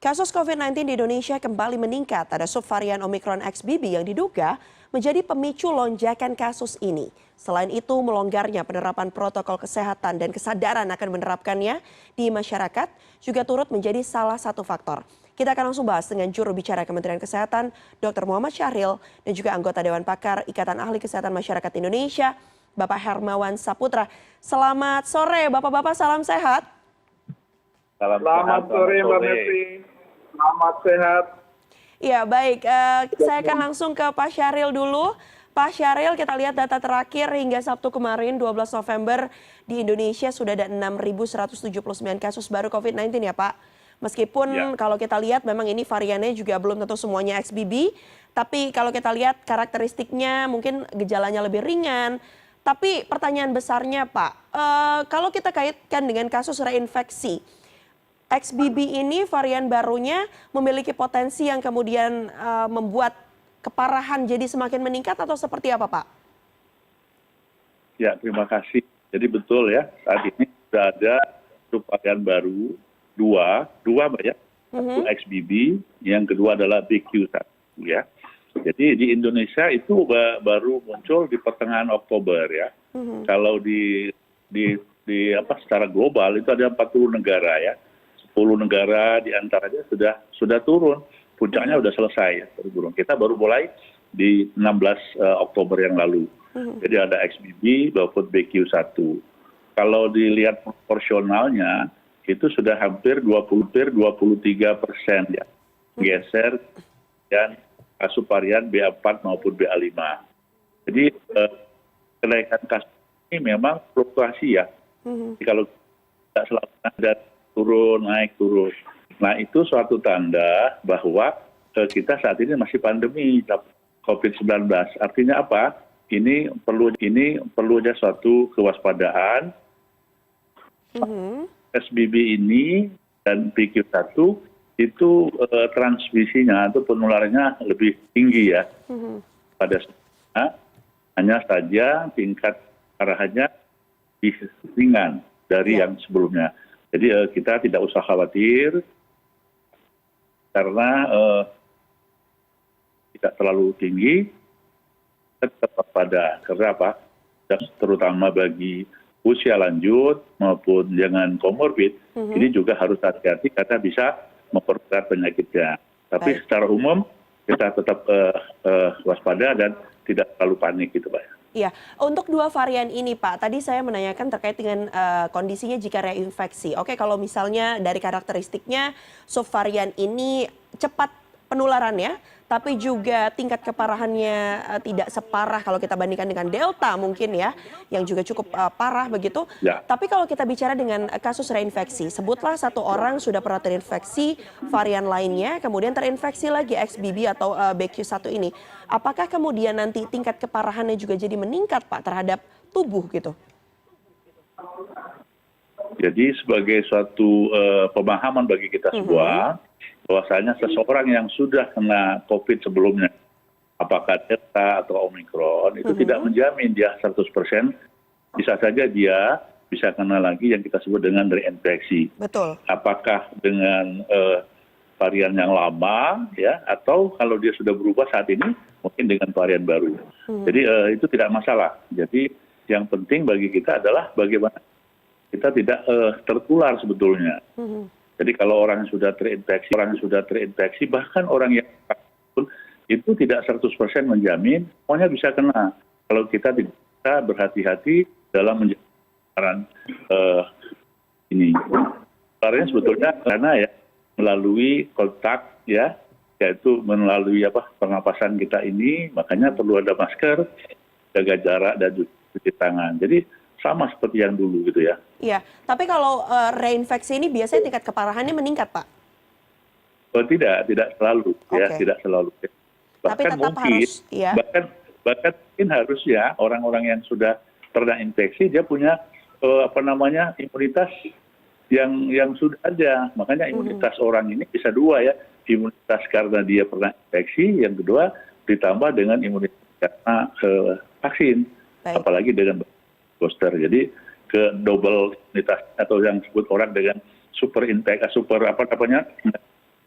Kasus COVID-19 di Indonesia kembali meningkat. Ada subvarian Omicron XBB yang diduga menjadi pemicu lonjakan kasus ini. Selain itu, melonggarnya penerapan protokol kesehatan dan kesadaran akan menerapkannya di masyarakat juga turut menjadi salah satu faktor. Kita akan langsung bahas dengan juru bicara Kementerian Kesehatan, Dr. Muhammad Syahril, dan juga anggota Dewan Pakar Ikatan Ahli Kesehatan Masyarakat Indonesia, Bapak Hermawan Saputra. Selamat sore, Bapak-Bapak, salam sehat. Selamat sore, Mbak Mepri. Selamat sehat. Ya, baik. Saya akan langsung ke Pak Syahril dulu. Pak Syahril, kita lihat data terakhir hingga Sabtu kemarin, 12 November, di Indonesia sudah ada 6.179 kasus baru COVID-19 ya, Pak. Meskipun kalau kita lihat memang ini variannya juga belum tentu semuanya XBB, tapi kalau kita lihat karakteristiknya mungkin gejalanya lebih ringan. Tapi pertanyaan besarnya, Pak, kalau kita kaitkan dengan kasus reinfeksi, XBB ini varian barunya memiliki potensi yang kemudian membuat keparahan jadi semakin meningkat atau seperti apa, Pak? Ya, terima kasih. Jadi betul ya, saat ini sudah ada varian baru, dua Mbak ya. Satu XBB, yang kedua adalah BQ1 ya. Jadi di Indonesia itu baru muncul di pertengahan Oktober ya. Kalau secara global itu ada 40 negara ya. 10 negara diantaranya sudah turun, puncaknya sudah selesai ya, turun. Kita baru mulai di 16 Oktober yang lalu. Jadi ada XBB maupun BQ1. Kalau dilihat proporsionalnya itu sudah hampir 23% ya, geser dan kasus varian BA4 maupun BA5. Jadi kenaikan kasus ini memang fluktuasi ya. Jadi kalau tidak selalu ada turun, naik, turun. Nah, itu suatu tanda bahwa kita saat ini masih pandemi COVID-19. Artinya apa? Ini perlunya suatu kewaspadaan. SBB ini dan BQ1 itu transmisinya atau penularannya lebih tinggi ya. Pada saat hanya saja tingkat arahannya lebih ringan dari yang sebelumnya. Jadi kita tidak usah khawatir karena tidak terlalu tinggi, tetap pada karena apa? Terutama bagi usia lanjut maupun dengan komorbid, ini juga harus hati-hati karena bisa memperberat penyakitnya. Tapi secara umum kita tetap waspada dan tidak terlalu panik gitu, Pak. Iya, untuk dua varian ini Pak, tadi saya menanyakan terkait dengan kondisinya jika reinfeksi. Oke, kalau misalnya dari karakteristiknya subvarian ini cepat penularannya, tapi juga tingkat keparahannya tidak separah kalau kita bandingkan dengan Delta mungkin ya, yang juga cukup parah begitu. Ya. Tapi kalau kita bicara dengan kasus reinfeksi, sebutlah satu orang sudah pernah terinfeksi varian lainnya, kemudian terinfeksi lagi XBB atau BQ1 ini. Apakah kemudian nanti tingkat keparahannya juga jadi meningkat Pak terhadap tubuh gitu? Jadi sebagai suatu pemahaman bagi kita semua, bahwasanya seseorang yang sudah kena COVID sebelumnya, apakah Delta atau Omicron, itu tidak menjamin dia 100%, bisa saja dia bisa kena lagi yang kita sebut dengan reinfeksi. Betul. Apakah dengan varian yang lama, ya, atau kalau dia sudah berubah saat ini, mungkin dengan varian baru. Jadi itu tidak masalah. Jadi yang penting bagi kita adalah bagaimana kita tidak tertular sebetulnya. Jadi kalau orang yang sudah terinfeksi, bahkan orang yang itu tidak 100% menjamin semuanya bisa kena. Kalau kita tidak berhati-hati dalam menjalankan ini. Karena sebetulnya karena ya melalui kontak ya, yaitu melalui pernapasan kita ini, makanya perlu ada masker, jaga jarak dan cuci tangan. Jadi sama seperti yang dulu gitu ya. Iya, tapi kalau reinfeksi ini biasanya tingkat keparahannya meningkat, Pak? Oh, tidak selalu, ya, tidak selalu. Tapi tetap harus, ya. Bahkan mungkin harusnya orang-orang yang sudah pernah infeksi dia punya imunitas yang sudah ada. Makanya imunitas orang ini bisa dua ya, imunitas karena dia pernah infeksi, yang kedua ditambah dengan imunitas karena vaksin, apalagi dengan booster. Jadi ke double imunitas atau yang disebut orang dengan super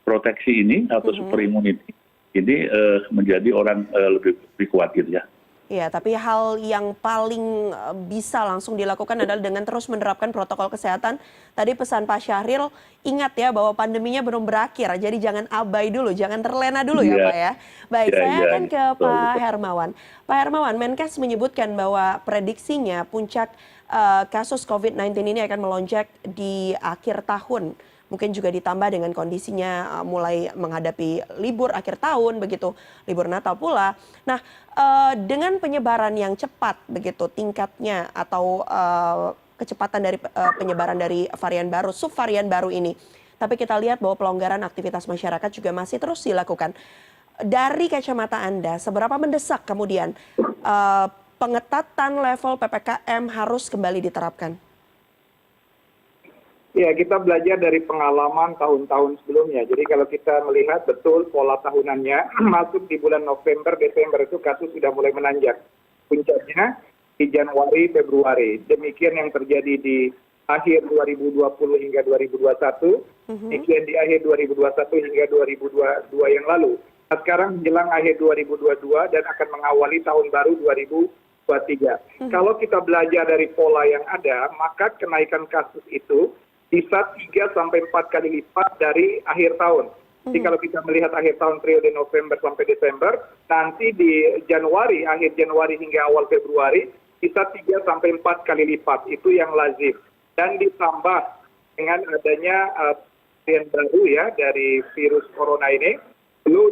proteksi ini atau super immunity ini menjadi orang lebih kuat gitu ya. Iya, tapi hal yang paling bisa langsung dilakukan adalah dengan terus menerapkan protokol kesehatan. Tadi pesan Pak Syahril, ingat ya bahwa pandeminya belum berakhir, jadi jangan abai dulu, jangan terlena dulu ya Iya, Pak ya. Baik, iya, saya iya, akan ke betul, Pak betul. Hermawan. Pak Hermawan, Menkes menyebutkan bahwa prediksinya puncak kasus COVID-19 ini akan melonjak di akhir tahun. Mungkin juga ditambah dengan kondisinya mulai menghadapi libur akhir tahun begitu, libur Natal pula. Nah, dengan penyebaran yang cepat begitu tingkatnya atau kecepatan dari penyebaran dari varian baru, subvarian baru ini. Tapi kita lihat bahwa pelonggaran aktivitas masyarakat juga masih terus dilakukan. Dari kacamata Anda, seberapa mendesak kemudian pengetatan level PPKM harus kembali diterapkan? Ya, kita belajar dari pengalaman tahun-tahun sebelumnya. Jadi kalau kita melihat betul pola tahunannya, masuk di bulan November, Desember itu kasus sudah mulai menanjak. Puncaknya di Januari, Februari. Demikian yang terjadi di akhir 2020 hingga 2021, demikian di akhir 2021 hingga 2022 yang lalu. Nah, sekarang menjelang akhir 2022 dan akan mengawali tahun baru 2023. Kalau kita belajar dari pola yang ada, maka kenaikan kasus itu bisa 3 sampai 4 kali lipat dari akhir tahun. Jadi kalau kita melihat akhir tahun periode November sampai Desember, nanti di Januari, akhir Januari hingga awal Februari, bisa 3 sampai 4 kali lipat. Itu yang lazim. Dan ditambah dengan adanya varian baru ya dari virus corona ini, dulu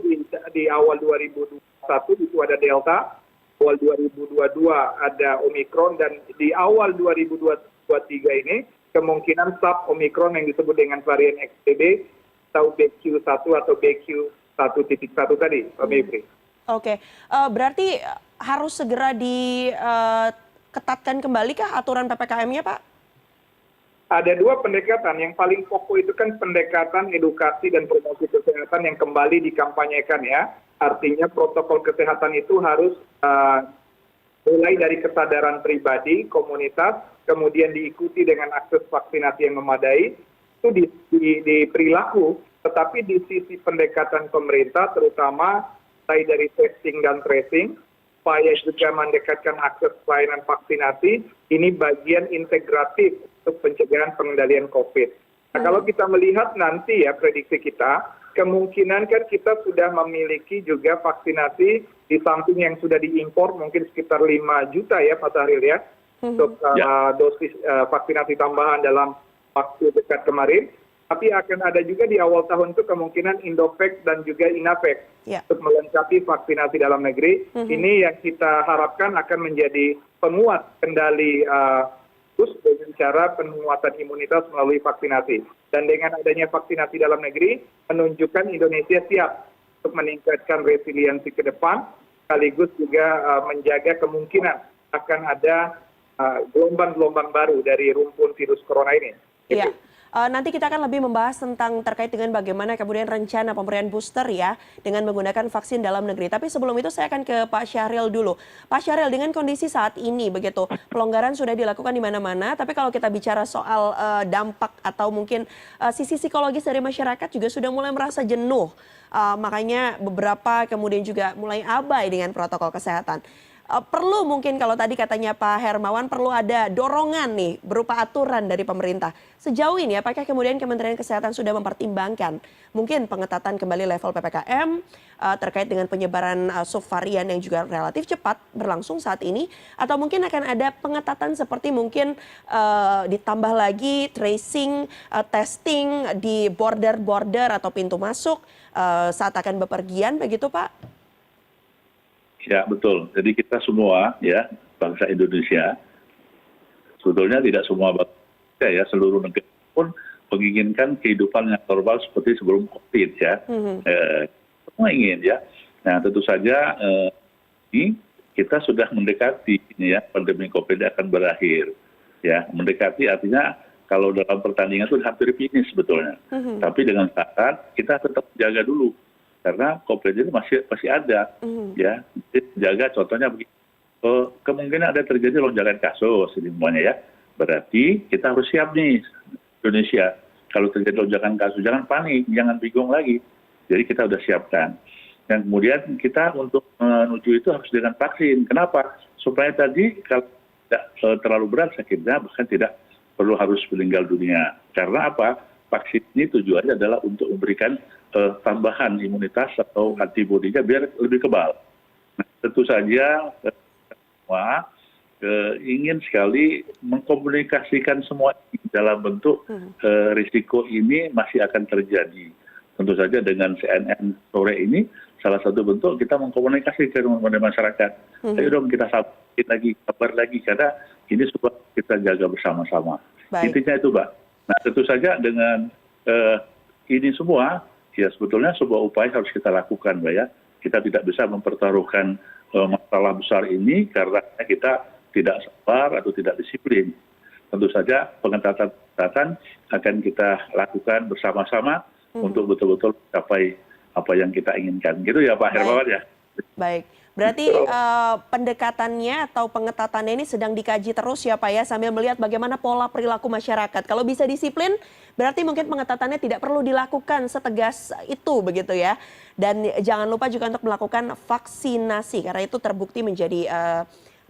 di awal 2021 itu ada Delta, awal 2022 ada Omicron, dan di awal 2023 ini kemungkinan sub Omicron yang disebut dengan varian XBB atau BQ1 atau BQ1.1 tadi, Pak Mevri. Oke, berarti harus segera diketatkan kembali kah aturan PPKM-nya, Pak? Ada 2 pendekatan. Yang paling pokok itu kan pendekatan edukasi dan promosi kesehatan yang kembali dikampanyekan ya. Artinya protokol kesehatan itu harus mulai dari kesadaran pribadi, komunitas, kemudian diikuti dengan akses vaksinasi yang memadai, itu di perilaku, tetapi di sisi pendekatan pemerintah, terutama mulai dari testing dan tracing, supaya juga mendekatkan akses pelayanan vaksinasi, ini bagian integratif untuk pencegahan pengendalian COVID. Nah, kalau kita melihat nanti ya prediksi kita, kemungkinan kan kita sudah memiliki juga vaksinasi di samping yang sudah diimpor mungkin sekitar 5 juta ya Pak Syahril ya, untuk dosis vaksinasi tambahan dalam waktu dekat kemarin. Tapi akan ada juga di awal tahun itu kemungkinan Indovac dan juga Inavac untuk melengkapi vaksinasi dalam negeri. Ini yang kita harapkan akan menjadi penguat kendali virus dengan cara penguatan imunitas melalui vaksinasi. Dan dengan adanya vaksinasi dalam negeri, menunjukkan Indonesia siap untuk meningkatkan resiliensi ke depan, sekaligus juga menjaga kemungkinan akan ada gelombang-gelombang baru dari rumpun virus corona ini. Iya. Nanti kita akan lebih membahas tentang terkait dengan bagaimana kemudian rencana pemberian booster ya dengan menggunakan vaksin dalam negeri. Tapi sebelum itu saya akan ke Pak Syahril dulu. Pak Syahril, dengan kondisi saat ini begitu, pelonggaran sudah dilakukan di mana-mana, tapi kalau kita bicara soal dampak atau mungkin sisi psikologis dari masyarakat juga sudah mulai merasa jenuh. Makanya beberapa kemudian juga mulai abai dengan protokol kesehatan. Perlu mungkin kalau tadi katanya Pak Hermawan perlu ada dorongan nih berupa aturan dari pemerintah. Sejauh ini apakah kemudian Kementerian Kesehatan sudah mempertimbangkan mungkin pengetatan kembali level PPKM terkait dengan penyebaran subvarian yang juga relatif cepat berlangsung saat ini, atau mungkin akan ada pengetatan seperti mungkin ditambah lagi tracing, testing di border-border atau pintu masuk saat akan bepergian begitu Pak? Ya betul. Jadi kita semua ya bangsa Indonesia sebetulnya tidak semua bangsa ya seluruh negara pun menginginkan kehidupan yang normal seperti sebelum COVID ya. Semua ingin ya. Nah tentu saja ini kita sudah mendekati ini ya pandemi COVID akan berakhir ya. Mendekati artinya kalau dalam pertandingan itu hampir finish sebetulnya. Tapi dengan syarat kita tetap jaga dulu. Karena COVID itu masih ada, ya. Jaga contohnya begini, kemungkinan ada terjadi lonjakan kasus ini semuanya ya. Berarti kita harus siap nih Indonesia kalau terjadi lonjakan kasus, jangan panik, jangan bingung lagi. Jadi kita sudah siapkan. Dan kemudian kita untuk menuju itu harus dengan vaksin. Kenapa? Supaya tadi kalau tidak terlalu berat sakitnya, bahkan tidak perlu harus meninggal dunia. Karena apa? Vaksin ini tujuannya adalah untuk memberikan tambahan imunitas atau antibodinya biar lebih kebal. Nah, tentu saja semua ingin sekali mengkomunikasikan semua ini dalam bentuk risiko ini masih akan terjadi. Tentu saja dengan CNN sore ini salah satu bentuk kita mengkomunikasikan kepada masyarakat. Ayo dong kita sampaikan lagi, kabar lagi, karena ini supaya kita jaga bersama-sama. Intinya itu, Mbak. Nah, tentu saja dengan ini semua, ya sebetulnya sebuah upaya harus kita lakukan, Mbak ya. Kita tidak bisa mempertaruhkan masalah besar ini karena kita tidak sabar atau tidak disiplin. Tentu saja pengetatan akan kita lakukan bersama-sama untuk betul-betul mencapai apa yang kita inginkan. Gitu ya Pak Hermawan ya. Baik, berarti pendekatannya atau pengetatannya ini sedang dikaji terus ya Pak ya, sambil melihat bagaimana pola perilaku masyarakat. Kalau bisa disiplin, berarti mungkin pengetatannya tidak perlu dilakukan setegas itu begitu ya. Dan jangan lupa juga untuk melakukan vaksinasi, karena itu terbukti menjadi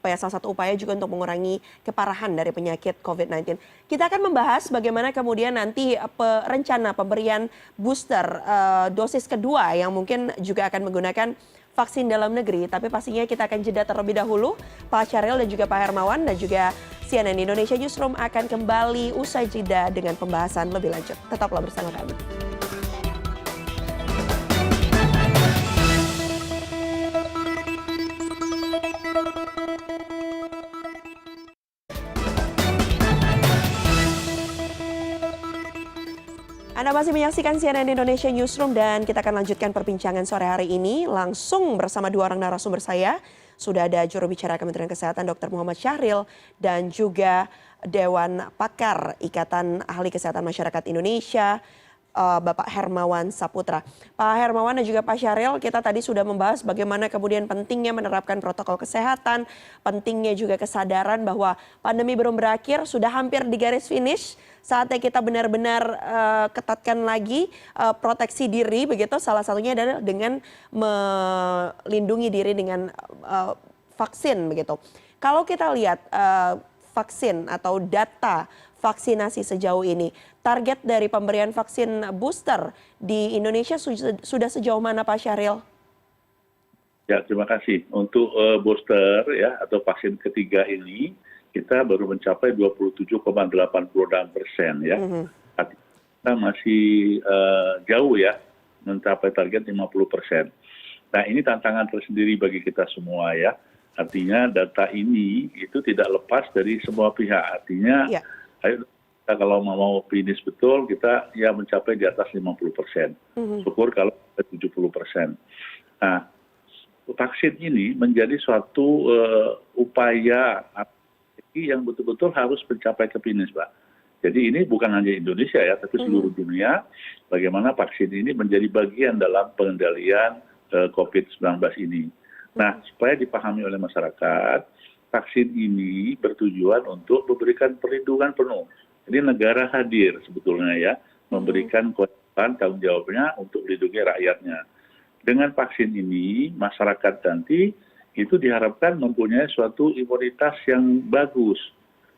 salah satu upaya juga untuk mengurangi keparahan dari penyakit COVID-19. Kita akan membahas bagaimana kemudian nanti rencana pemberian booster dosis kedua yang mungkin juga akan menggunakan vaksin dalam negeri. Tapi pastinya kita akan jeda terlebih dahulu. Pak Syahril dan juga Pak Hermawan dan juga CNN Indonesia Newsroom akan kembali usai jeda dengan pembahasan lebih lanjut. Tetaplah bersama kami. Anda masih menyaksikan CNN Indonesia Newsroom dan kita akan lanjutkan perbincangan sore hari ini langsung bersama dua orang narasumber saya. Sudah ada juru bicara Kementerian Kesehatan Dr. Muhammad Syahril dan juga Dewan Pakar Ikatan Ahli Kesehatan Masyarakat Indonesia, Bapak Hermawan Saputra. Pak Hermawan dan juga Pak Syahril, kita tadi sudah membahas bagaimana kemudian pentingnya menerapkan protokol kesehatan, pentingnya juga kesadaran bahwa pandemi belum berakhir, sudah hampir di garis finish. Saatnya kita benar-benar ketatkan lagi proteksi diri, begitu. Salah satunya adalah dengan melindungi diri dengan vaksin, begitu. Kalau kita lihat vaksin atau data vaksinasi sejauh ini, target dari pemberian vaksin booster di Indonesia sudah sejauh mana Pak Syahril? Ya, terima kasih. Untuk booster ya atau vaksin ketiga ini kita baru mencapai 27,86% ya. Kita masih jauh ya mencapai target 50%. Nah, ini tantangan tersendiri bagi kita semua ya. Artinya data ini itu tidak lepas dari semua pihak. Artinya ayo kita kalau mau finish betul kita ya mencapai di atas 50%. Syukur kalau 70%. Nah, vaksin ini menjadi suatu upaya yang betul-betul harus mencapai ke finish, Pak. Jadi ini bukan hanya Indonesia ya, tapi seluruh dunia bagaimana vaksin ini menjadi bagian dalam pengendalian COVID-19 ini. Nah, supaya dipahami oleh masyarakat, vaksin ini bertujuan untuk memberikan perlindungan penuh. Jadi negara hadir sebetulnya ya, memberikan kewajiban tanggung jawabnya untuk melindungi rakyatnya. Dengan vaksin ini, masyarakat nanti itu diharapkan mempunyai suatu imunitas yang bagus.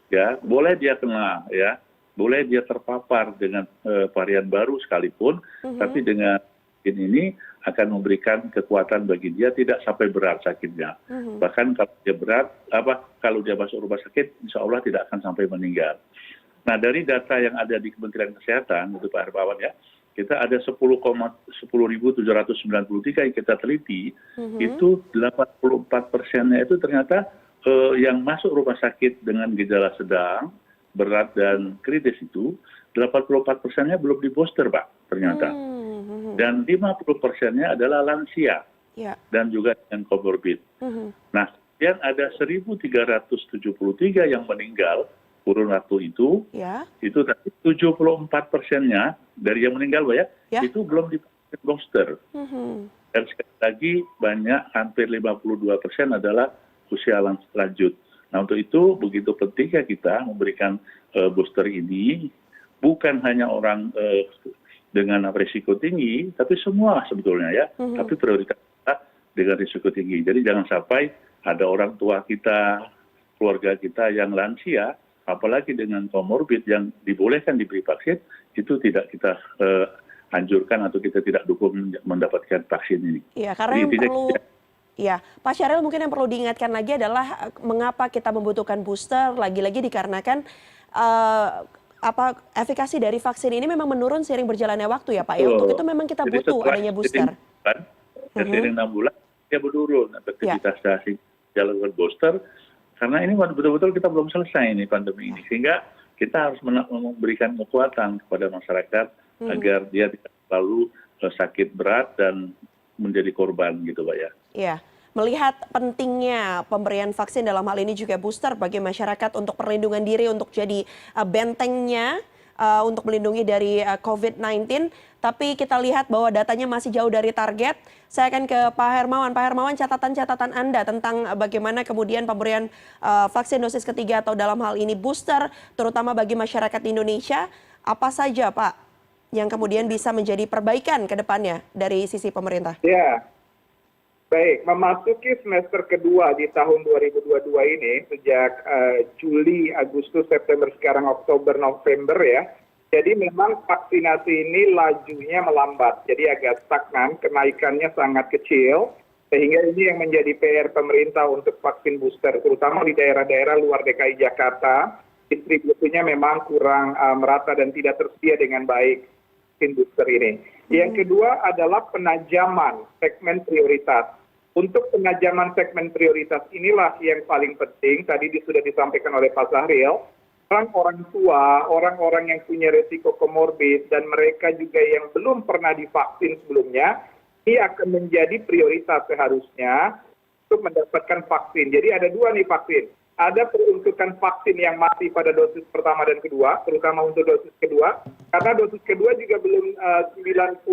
Ya, boleh dia kena ya, boleh dia terpapar dengan varian baru sekalipun, tapi dengan vaksin ini akan memberikan kekuatan bagi dia tidak sampai berat sakitnya. Bahkan kalau dia berat, kalau dia masuk rumah sakit, insya Allah tidak akan sampai meninggal. Nah, dari data yang ada di Kementerian Kesehatan, itu Pak Hermawan ya, kita ada 10.793 yang kita teliti, itu 84%-nya itu ternyata yang masuk rumah sakit dengan gejala sedang, berat dan kritis itu, 84%-nya belum di booster, Pak, ternyata. Dan 50%-nya adalah lansia dan juga yang comorbid. Nah, kemudian ada 1.373 yang meninggal kurun waktu itu, itu tadi 74%-nya dari yang meninggal, Pak ya, itu belum di booster. Dan sekali lagi banyak, hampir 52% adalah usia lanjut. Nah, untuk itu begitu pentingnya kita memberikan booster ini bukan hanya orang dengan risiko tinggi, tapi semua sebetulnya ya. Tapi prioritas kita dengan risiko tinggi. Jadi jangan sampai ada orang tua kita, keluarga kita yang lansia, apalagi dengan komorbid yang dibolehkan diberi vaksin, itu tidak kita anjurkan atau kita tidak dukung mendapatkan vaksin ini. Iya, karena yang perlu, ya, Pak Syahril mungkin yang perlu diingatkan lagi adalah mengapa kita membutuhkan booster, lagi-lagi dikarenakan efikasi dari vaksin ini memang menurun seiring berjalannya waktu ya Pak. Ya, untuk itu memang kita butuh adanya booster. Seiring 6 bulan, dia menurun efektivitas dari jalan booster, karena ini betul-betul kita belum selesai ini pandemi ini. Sehingga kita harus memberikan kekuatan kepada masyarakat agar dia tidak selalu sakit berat dan menjadi korban gitu Pak ya. Iya. Melihat pentingnya pemberian vaksin dalam hal ini juga booster bagi masyarakat untuk perlindungan diri, untuk jadi bentengnya untuk melindungi dari COVID-19. Tapi kita lihat bahwa datanya masih jauh dari target. Saya akan ke Pak Hermawan. Pak Hermawan, catatan-catatan Anda tentang bagaimana kemudian pemberian vaksin dosis ketiga atau dalam hal ini booster, terutama bagi masyarakat Indonesia, apa saja Pak yang kemudian bisa menjadi perbaikan ke depannya dari sisi pemerintah? Ya. Baik, memasuki semester kedua di tahun 2022 ini, sejak Juli, Agustus, September, sekarang Oktober, November ya. Jadi memang vaksinasi ini lajunya melambat, jadi agak stagnan, kenaikannya sangat kecil. Sehingga ini yang menjadi PR pemerintah untuk vaksin booster, terutama di daerah-daerah luar DKI Jakarta. Distribusinya memang kurang merata dan tidak tersedia dengan baik vaksin booster ini. Yang kedua adalah penajaman segmen prioritas. Untuk penajaman segmen prioritas inilah yang paling penting, tadi sudah disampaikan oleh Pak Syahril, orang-orang tua, orang-orang yang punya risiko komorbid, dan mereka juga yang belum pernah divaksin sebelumnya, ini akan menjadi prioritas seharusnya untuk mendapatkan vaksin. Jadi ada dua nih vaksin. Ada peruntukan vaksin yang masih pada dosis pertama dan kedua, terutama untuk dosis kedua, karena dosis kedua juga belum 90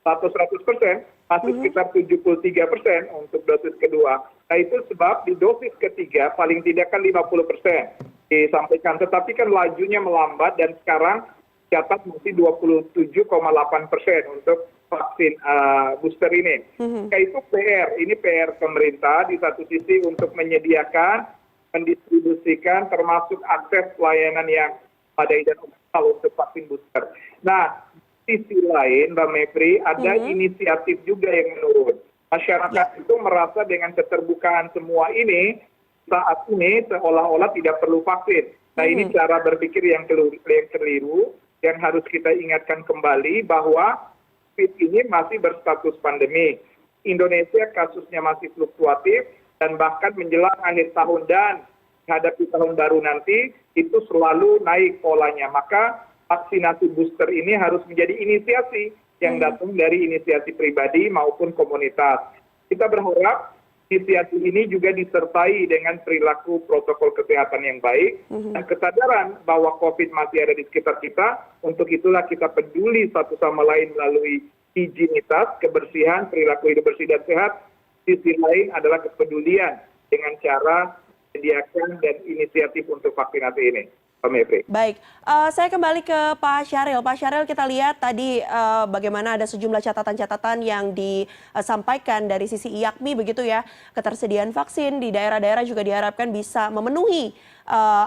atau 100%, masih sekitar 73% untuk dosis kedua. Nah itu sebab di dosis ketiga paling tidak kan 50% disampaikan, tetapi kan lajunya melambat dan sekarang catat masih 27,8% untuk vaksin booster ini. Itu PR, ini PR pemerintah di satu sisi untuk menyediakan, mendistribusikan termasuk akses pelayanan yang padai dan optimal untuk vaksin booster. Nah, sisi lain, Mbak Mevri, ada inisiatif juga yang menurun. Masyarakat itu merasa dengan keterbukaan semua ini, saat ini seolah-olah tidak perlu vaksin. Nah ini cara berpikir yang keliru, yang harus kita ingatkan kembali bahwa COVID ini masih berstatus pandemi. Indonesia kasusnya masih fluktuatif, dan bahkan menjelang akhir tahun dan menghadapi tahun baru nanti, itu selalu naik polanya. Maka vaksinasi booster ini harus menjadi inisiasi yang datang dari inisiasi pribadi maupun komunitas. Kita berharap inisiasi ini juga disertai dengan perilaku protokol kesehatan yang baik dan kesadaran bahwa COVID masih ada di sekitar kita. Untuk itulah kita peduli satu sama lain melalui higienitas, kebersihan, perilaku hidup bersih dan sehat. Sisi lain adalah kepedulian dengan cara menyediakan dan inisiatif untuk vaksinasi ini. Baik, saya kembali ke Pak Syahril. Pak Syahril, kita lihat tadi bagaimana ada sejumlah catatan-catatan yang disampaikan dari sisi IAKMI begitu ya. Ketersediaan vaksin di daerah-daerah juga diharapkan bisa memenuhi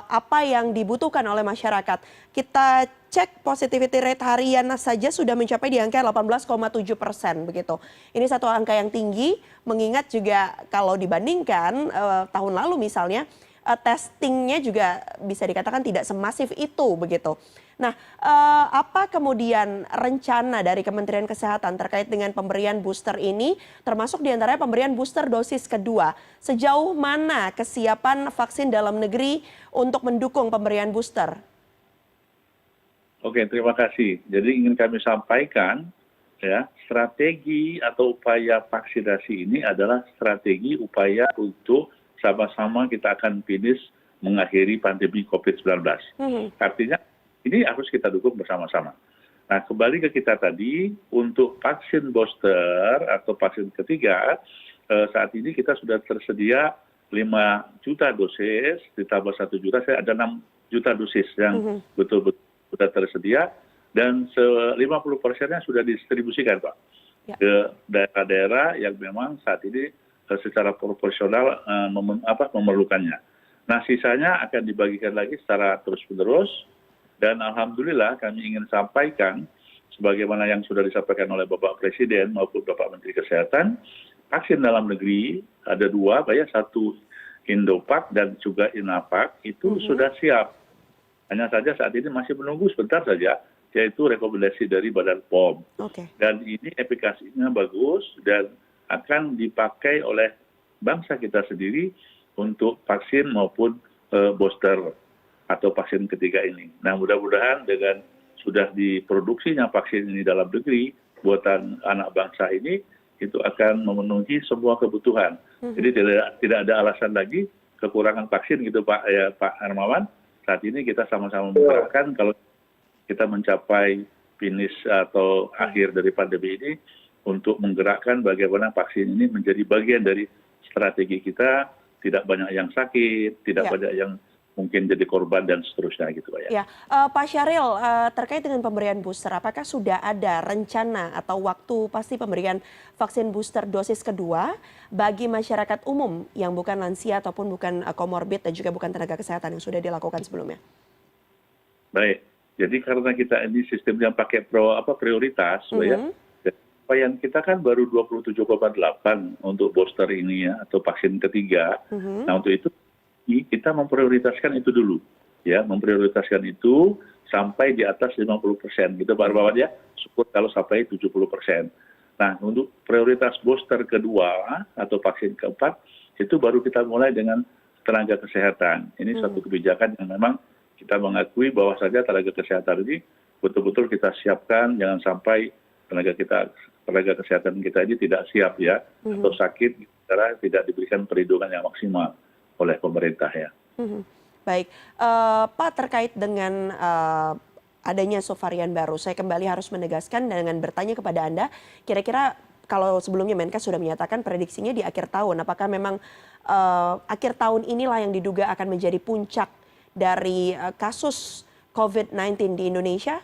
apa yang dibutuhkan oleh masyarakat. Kita cek positivity rate harian saja sudah mencapai di angka 18,7% begitu. Ini satu angka yang tinggi, mengingat juga kalau dibandingkan tahun lalu misalnya, testingnya juga bisa dikatakan tidak semasif itu begitu. Nah, apa kemudian rencana dari Kementerian Kesehatan terkait dengan pemberian booster ini, termasuk diantaranya pemberian booster dosis kedua? Sejauh mana kesiapan vaksin dalam negeri untuk mendukung pemberian booster? Oke, terima kasih. Jadi ingin kami sampaikan, ya, strategi atau upaya vaksinasi ini adalah strategi upaya untuk sama-sama kita akan finish mengakhiri pandemi COVID-19. Artinya ini harus kita dukung bersama-sama. Nah, kembali ke kita tadi, untuk vaksin booster atau vaksin ketiga, saat ini kita sudah tersedia 5 juta dosis, ditambah 1 juta, saya ada 6 juta dosis yang betul-betul sudah tersedia dan 50%-nya sudah didistribusikan, Pak, Ya. ke daerah-daerah yang memang saat ini secara proporsional memerlukannya. Nah, sisanya akan dibagikan lagi secara terus-menerus dan alhamdulillah kami ingin sampaikan sebagaimana yang sudah disampaikan oleh Bapak Presiden maupun Bapak Menteri Kesehatan, vaksin dalam negeri ada 2, Pak ya, satu Indovac dan juga Inavac itu sudah siap. Hanya saja saat ini masih menunggu sebentar saja, yaitu rekomendasi dari Badan POM. Oke. Dan ini efikasinya bagus dan akan dipakai oleh bangsa kita sendiri untuk vaksin maupun booster atau vaksin ketiga ini. Nah, mudah-mudahan dengan sudah diproduksinya vaksin ini dalam negeri, buatan anak bangsa ini, itu akan memenuhi semua kebutuhan. Jadi tidak ada alasan lagi kekurangan vaksin gitu Pak Hermawan. Saat ini kita sama-sama menggerakkan kalau kita mencapai finish atau akhir dari pandemi ini untuk menggerakkan bagaimana vaksin ini menjadi bagian dari strategi kita, tidak banyak yang sakit, tidak banyak yang mungkin jadi korban dan seterusnya gitu Pak ya. Ya, Pak Syahril, terkait dengan pemberian booster, apakah sudah ada rencana atau waktu pasti pemberian vaksin booster dosis kedua bagi masyarakat umum yang bukan lansia ataupun bukan komorbid dan juga bukan tenaga kesehatan yang sudah dilakukan sebelumnya? Baik, jadi karena kita ini sistemnya pakai prioritas, Pak ya. Yang kita kan baru 27,8 untuk booster ini ya, atau vaksin ketiga. Nah, untuk itu kita memprioritaskan itu dulu, ya, memprioritaskan itu sampai di atas 50% gitu Pak Hermawan ya, syukur kalau sampai 70%. Nah, untuk prioritas booster kedua atau vaksin keempat, itu baru kita mulai dengan tenaga kesehatan. Ini suatu kebijakan yang memang kita mengakui bahwa saja tenaga kesehatan ini betul-betul kita siapkan, jangan sampai tenaga kesehatan kita ini tidak siap ya, atau sakit karena tidak diberikan perlindungan yang maksimal oleh pemerintah ya. Baik, Pak, terkait dengan adanya subvarian baru, saya kembali harus menegaskan dengan bertanya kepada Anda, kira-kira kalau sebelumnya Menkes sudah menyatakan prediksinya di akhir tahun, apakah memang akhir tahun inilah yang diduga akan menjadi puncak dari kasus COVID-19 di Indonesia?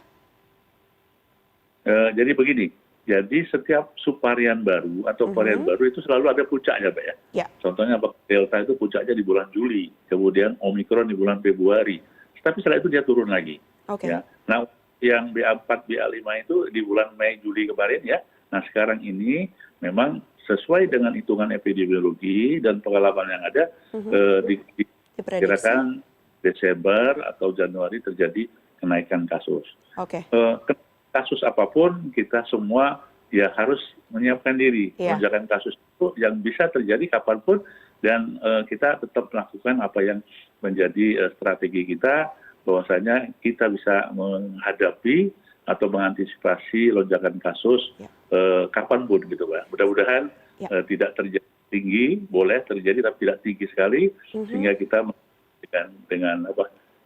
Jadi begini, jadi setiap subvarian baru atau varian baru itu selalu ada puncaknya Pak ya. Ya. Contohnya Delta itu puncaknya di bulan Juli, kemudian Omikron di bulan Februari. Tapi setelah itu dia turun lagi. Oke. Ya. Nah, yang BA4, BA5 itu di bulan Mei, Juli kemarin ya. Nah, sekarang ini memang sesuai dengan hitungan epidemiologi dan pengalaman yang ada, diperkirakan Desember atau Januari terjadi kenaikan kasus. Oke. Kasus apapun kita semua ya harus menyiapkan diri. Lonjakan kasus itu yang bisa terjadi kapanpun dan kita tetap melakukan apa yang menjadi strategi kita, bahwasanya kita bisa menghadapi atau mengantisipasi lonjakan kasus kapanpun gitu Pak. Mudah-mudahan tidak terjadi tinggi, boleh terjadi tapi tidak tinggi sekali, sehingga kita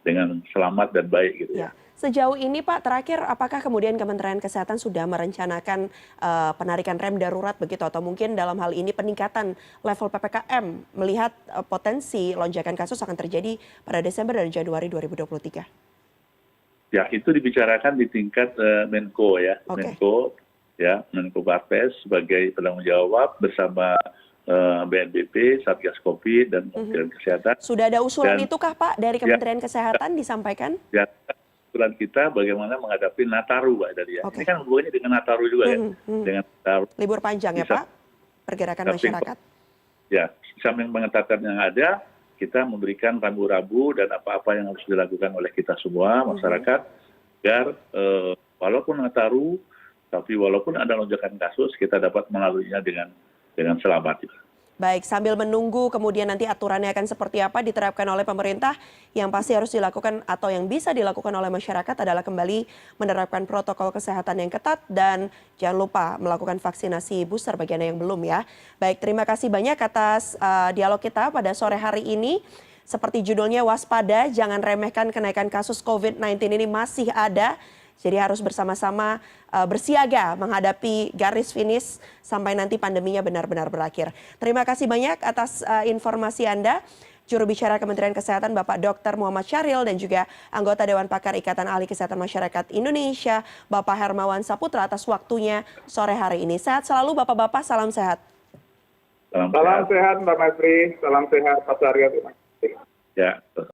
dengan selamat dan baik gitu ya. Sejauh ini Pak, terakhir apakah kemudian Kementerian Kesehatan sudah merencanakan penarikan rem darurat begitu atau mungkin dalam hal ini peningkatan level PPKM melihat potensi lonjakan kasus akan terjadi pada Desember dan Januari 2023? Ya, itu dibicarakan di tingkat Menko ya. Menko ya, Menko Marves sebagai penanggung jawab bersama BNPB, Satgas Covid dan Kementerian Kesehatan. Sudah ada usulan itukah Pak dari Kementerian Kesehatan disampaikan? Ya, usulan kita bagaimana menghadapi Nataru Pak tadi ya. Ini kan hubungannya dengan Nataru juga ya. Dengan Nataru. Libur panjang ya Pak, pergerakan masyarakat. Ya, sambil mengetatkan yang ada, kita memberikan rambu-rambu dan apa-apa yang harus dilakukan oleh kita semua masyarakat agar walaupun Nataru, tapi walaupun ada lonjakan kasus kita dapat melaluinya dengan selamat. Baik, sambil menunggu kemudian nanti aturannya akan seperti apa diterapkan oleh pemerintah, yang pasti harus dilakukan atau yang bisa dilakukan oleh masyarakat adalah kembali menerapkan protokol kesehatan yang ketat dan jangan lupa melakukan vaksinasi booster bagi Anda yang belum ya. Baik, terima kasih banyak atas dialog kita pada sore hari ini. Seperti judulnya, waspada, jangan remehkan kenaikan kasus COVID-19 ini masih ada. Jadi harus bersama-sama bersiaga menghadapi garis finish sampai nanti pandeminya benar-benar berakhir. Terima kasih banyak atas informasi Anda. juru bicara Kementerian Kesehatan Bapak Dr. Muhammad Syahril dan juga anggota Dewan Pakar Ikatan Ahli Kesehatan Masyarakat Indonesia Bapak Hermawan Saputra atas waktunya sore hari ini. Sehat selalu Bapak-bapak, salam sehat. Salam sehat Mbak Masri, salam sehat Pak Syahril. Ya.